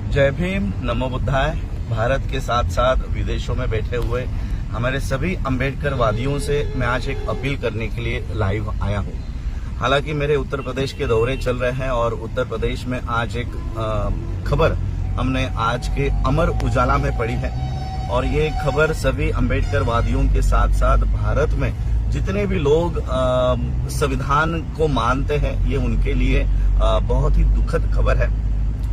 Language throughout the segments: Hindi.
जय भीम, नमो बुद्धाय। भारत के साथ साथ विदेशों में बैठे हुए हमारे सभी अम्बेडकर वादियों से मैं आज एक अपील करने के लिए लाइव आया हूं। हालांकि मेरे उत्तर प्रदेश के दौरे चल रहे हैं और उत्तर प्रदेश में आज एक खबर हमने आज के अमर उजाला में पढ़ी है और ये खबर सभी अम्बेडकर वादियों के साथ साथ भारत में जितने भी लोग संविधान को मानते हैं ये उनके लिए बहुत ही दुखद खबर है।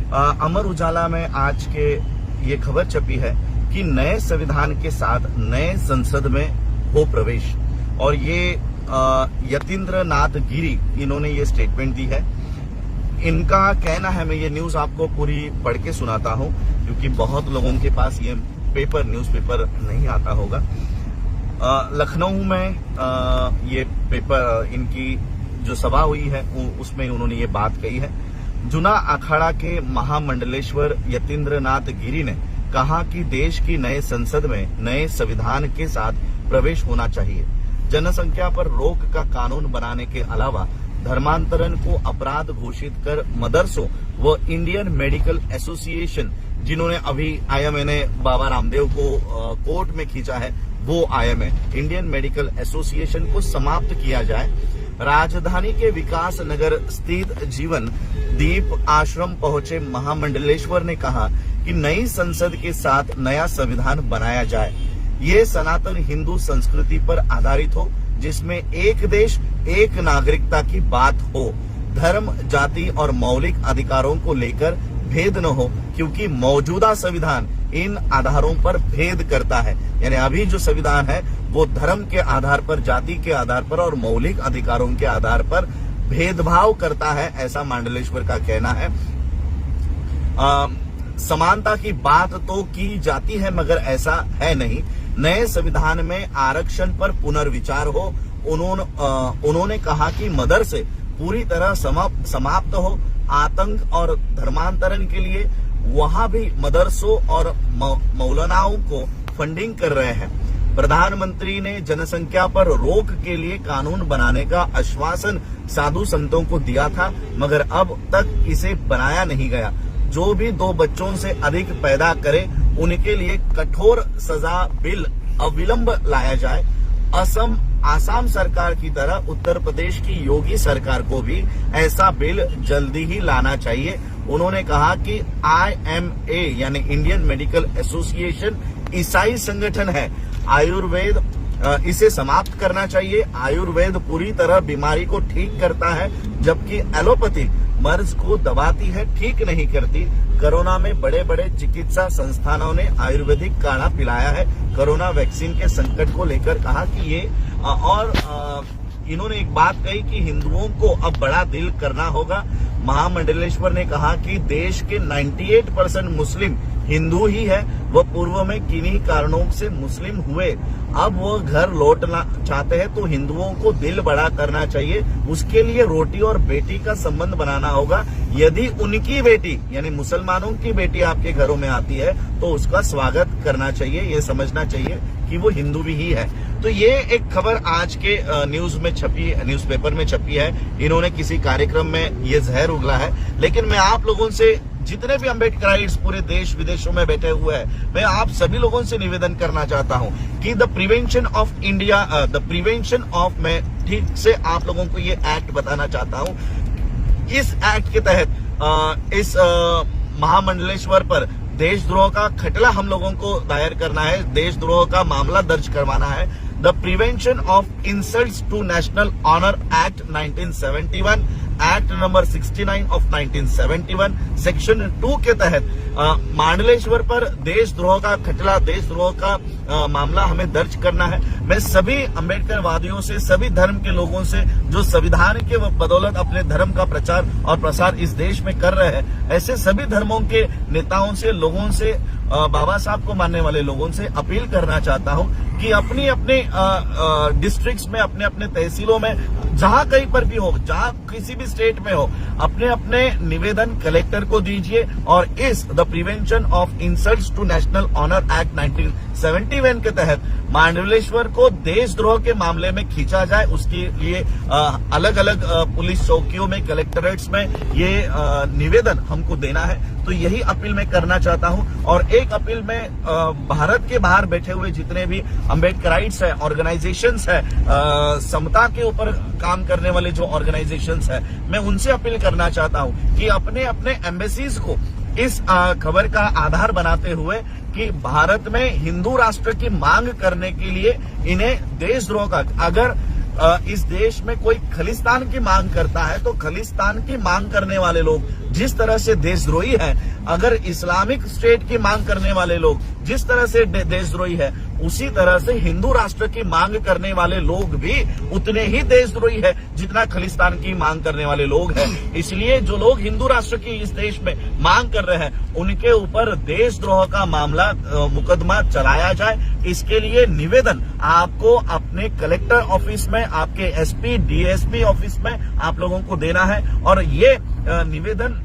अमर उजाला में आज के ये खबर छपी है कि नए संविधान के साथ नए संसद में हो प्रवेश, और ये यतीन्द्र नाथ गिरी इन्होंने ये स्टेटमेंट दी है। इनका कहना है, मैं ये न्यूज आपको पूरी पढ़ के सुनाता हूं क्योंकि बहुत लोगों के पास ये न्यूज़पेपर नहीं आता होगा। लखनऊ में ये पेपर इनकी जो सभा हुई है उसमें उन्होंने ये बात कही है। जुना अखाड़ा के महामंडलेश्वर यतीन्द्र नाथ गिरी ने कहा कि देश की नए संसद में नए संविधान के साथ प्रवेश होना चाहिए। जनसंख्या पर रोक का कानून बनाने के अलावा धर्मांतरण को अपराध घोषित कर मदरसों व इंडियन मेडिकल एसोसिएशन, जिन्होंने अभी आईएमए ने बाबा रामदेव को कोर्ट में खींचा है, वो आईएमए इंडियन मेडिकल एसोसिएशन को समाप्त किया जाए। राजधानी के विकास नगर स्थित जीवन दीप आश्रम पहुंचे महामंडलेश्वर ने कहा कि नई संसद के साथ नया संविधान बनाया जाए। ये सनातन हिंदू संस्कृति पर आधारित हो, जिसमें एक देश एक नागरिकता की बात हो, धर्म, जाति और मौलिक अधिकारों को लेकर भेद न हो, क्योंकि मौजूदा संविधान इन आधारों पर भेद करता है। यानी अभी जो संविधान है वो धर्म के आधार पर, जाति के आधार पर और मौलिक अधिकारों के आधार पर भेदभाव करता है, ऐसा मंडलेश्वर का कहना है। समानता की बात तो की जाती है मगर ऐसा है नहीं। नए संविधान में आरक्षण पर पुनर्विचार हो। उन्होंने कहा कि मदरसे पूरी तरह समाप्त हो। आतंक और धर्मांतरण के लिए वहां भी मदरसों और मौलानाओं को फंडिंग कर रहे हैं। प्रधानमंत्री ने जनसंख्या पर रोक के लिए कानून बनाने का आश्वासन साधु संतों को दिया था, मगर अब तक इसे बनाया नहीं गया। जो भी 2 बच्चों से अधिक पैदा करे उनके लिए कठोर सजा बिल अविलंब लाया जाए। आसाम सरकार की तरह उत्तर प्रदेश की योगी सरकार को भी ऐसा बिल जल्दी ही लाना चाहिए। उन्होंने कहा कि IMA यानी इंडियन मेडिकल एसोसिएशन ईसाई संगठन है। आयुर्वेद इसे समाप्त करना चाहिए। आयुर्वेद पूरी तरह बीमारी को ठीक करता है, जबकि एलोपैथी मर्ज को दबाती है, ठीक नहीं करती। कोरोना में बड़े बड़े चिकित्सा संस्थानों ने आयुर्वेदिक काढ़ा पिलाया है। कोरोना वैक्सीन के संकट को लेकर कहा कि ये और इन्होंने एक बात कही कि हिंदुओं को अब बड़ा दिल करना होगा। महामंडलेश्वर ने कहा कि देश के 98% मुस्लिम हिंदू ही है। वह पूर्व में किन्हीं कारणों से मुस्लिम हुए, अब वो घर लौटना चाहते हैं, तो हिंदुओं को दिल बड़ा करना चाहिए। उसके लिए रोटी और बेटी का संबंध बनाना होगा। यदि उनकी बेटी यानी मुसलमानों की बेटी आपके घरों में आती है तो उसका स्वागत करना चाहिए। ये समझना चाहिए कि वो हिंदू भी ही है। तो ये एक खबर आज के न्यूज़पेपर में छपी है। इन्होंने किसी कार्यक्रम में ये जहर उगला है। लेकिन मैं आप लोगों से, जितने भी अम्बेडकराइट्स पूरे देश विदेशों में बैठे हुए हैं, मैं आप सभी लोगों से निवेदन करना चाहता हूं कि द प्रिवेंशन ऑफ मैं ठीक से आप लोगों को ये एक्ट बताना चाहता हूं। इस एक्ट के तहत इस महामंडलेश्वर पर देशद्रोह का खटला हम लोगों को दायर करना है, देशद्रोह का मामला दर्ज करवाना है। The prevention of insults to national honour act 1971, act number 69 ऑफ 1971 सेक्शन 2 के तहत मंडलेश्वर पर देशद्रोह का खटला, देशद्रोह का मामला हमें दर्ज करना है। मैं सभी अम्बेडकर वादियों से, सभी धर्म के लोगों से जो संविधान के बदौलत अपने धर्म का प्रचार और प्रसार इस देश में कर रहे हैं, ऐसे सभी धर्मों के नेताओं से, लोगों से, बाबा साहब को मानने वाले लोगों से अपील करना चाहता हूं कि अपनी अपने डिस्ट्रिक्ट्स में, अपने अपने तहसीलों में, जहां कहीं पर भी हो, जहां किसी भी स्टेट में हो, अपने अपने निवेदन कलेक्टर को दीजिए और इस the prevention of insults to national honour act 1971 के तहत मांडलेश्वर को देशद्रोह के मामले में खींचा जाए, उसके लिए अलग अलग पुलिस चौकियों में, कलेक्टरेट्स में ये निवेदन हमको देना है। तो यही अपील मैं करना चाहता हूं। और एक अपील में भारत के बाहर बैठे हुए जितने भी अम्बेडकराइट्स है, ऑर्गेनाइजेशंस है, समता के ऊपर काम करने वाले जो ऑर्गेनाइजेशंस है, मैं उनसे अपील करना चाहता हूं कि अपने अपने एम्बेसीज को इस खबर का आधार बनाते हुए कि भारत में हिंदू राष्ट्र की मांग करने के लिए इन्हें देशद्रोह का, अगर इस देश में कोई खलिस्तान की मांग करता है तो खलिस्तान की मांग करने वाले लोग जिस तरह से देशद्रोही है, अगर इस्लामिक स्टेट की मांग करने वाले लोग जिस तरह से देशद्रोही है, उसी तरह से हिंदू राष्ट्र की मांग करने वाले लोग भी उतने ही देशद्रोही है जितना खलिस्तान की मांग करने वाले लोग हैं। इसलिए जो लोग हिंदू राष्ट्र की इस देश में मांग कर रहे हैं, उनके ऊपर देशद्रोह का मामला, मुकदमा चलाया जाए। इसके लिए निवेदन आपको अपने कलेक्टर ऑफिस में, आपके एसपी, डीएसपी ऑफिस में आप लोगों को देना है। और ये निवेदन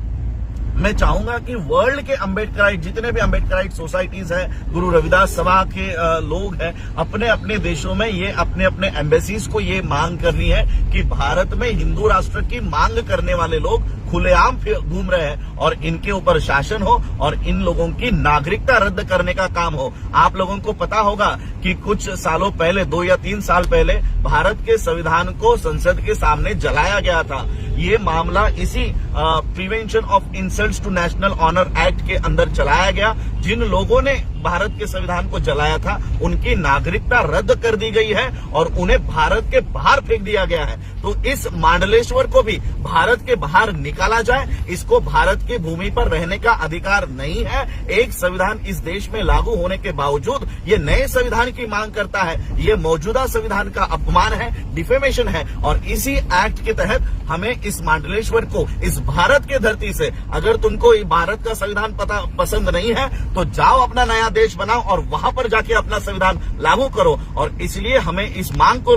मैं चाहूंगा कि वर्ल्ड के अम्बेडकराइट, जितने भी अम्बेडकराइट सोसाइटीज हैं, गुरु रविदास सभा के लोग हैं, अपने अपने देशों में ये अपने अपने एम्बेसीज को ये मांग करनी है कि भारत में हिंदू राष्ट्र की मांग करने वाले लोग खुलेआम घूम रहे हैं और इनके ऊपर शासन हो और इन लोगों की नागरिकता रद्द करने का काम हो। आप लोगों को पता होगा कि कुछ सालों पहले, 2 या 3 साल पहले, भारत के संविधान को संसद के सामने जलाया गया था। ये मामला इसी prevention of insults to national honour act के अंदर चलाया गया। जिन लोगों ने भारत के संविधान को जलाया था, उनकी नागरिकता रद्द कर दी गई है और उन्हें भारत के बाहर फेंक दिया गया है। तो इस मांडलेश्वर को भी भारत के बाहर निकाला जाए। इसको भारत की भूमि पर रहने का अधिकार नहीं है। एक संविधान इस देश में लागू होने के बावजूद ये नए संविधान की मांग करता है। ये मौजूदा संविधान का अपमान है, डिफेमेशन है। और इसी एक्ट के तहत हमें इस मांडलेश्वर को, इस भारत के धरती से, अगर तुमको भारत का संविधान पसंद नहीं है तो जाओ अपना नया देश बनाओ और वहां पर जाके अपना संविधान लागू करो। और इसलिए हमें इस मांग को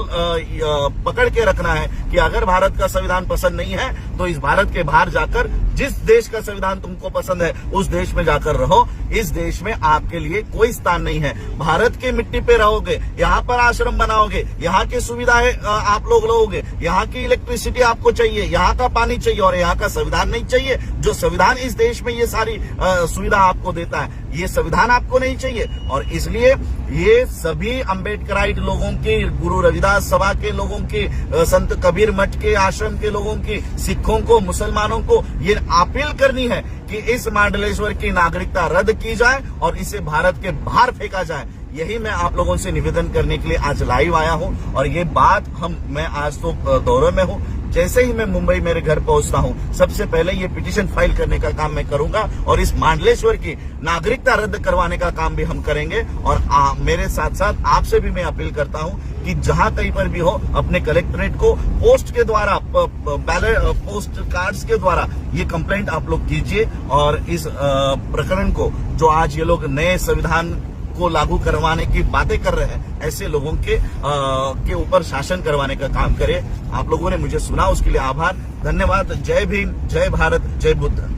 पकड़ के रखना है कि अगर भारत का संविधान पसंद नहीं है तो इस भारत के बाहर जाकर जिस देश का संविधान तुमको पसंद है उस देश में जाकर रहो। इस देश में आपके लिए कोई स्थान नहीं है। भारत की मिट्टी पे रहोगे, यहाँ पर आश्रम बनाओगे, यहाँ की सुविधाएं आप लोग लोगे, यहाँ की इलेक्ट्रिसिटी आपको चाहिए, यहाँ का पानी चाहिए और यहाँ का संविधान नहीं चाहिए। जो संविधान इस देश में ये सारी सुविधा आपको देता है, ये संविधान आपको नहीं चाहिए। और इसलिए ये सभी अम्बेडकराइट लोगों की, गुरु रविदास सभा के लोगों की, संत कबीर मठ के आश्रम के लोगों की, सिखों को, मुसलमानों को ये अपील करनी है कि इस मांडलेश्वर की नागरिकता रद्द की जाए और इसे भारत के बाहर फेंका जाए। यही मैं आप लोगों से निवेदन करने के लिए आज लाइव आया हूं। और ये बात मैं आज तो दौरे में हूं, जैसे ही मैं मुंबई मेरे घर पहुंचता हूं, सबसे पहले ये पिटीशन फाइल करने का काम मैं करूंगा और इस मांडलेश्वर की नागरिकता रद्द करवाने का काम भी हम करेंगे। और मेरे साथ साथ आपसे भी मैं अपील करता हूं कि जहां कहीं पर भी हो, अपने कलेक्टरेट को पोस्ट के द्वारा, बैलेट पोस्ट कार्ड्स के द्वारा ये कंप्लेंट आप लोग कीजिए और इस प्रकरण को, जो आज ये लोग नए संविधान को लागू करवाने की बातें कर रहे हैं, ऐसे लोगों के ऊपर शासन करवाने का काम करें। आप लोगों ने मुझे सुना, उसके लिए आभार, धन्यवाद। जय भीम, जय भारत, जय बुद्ध।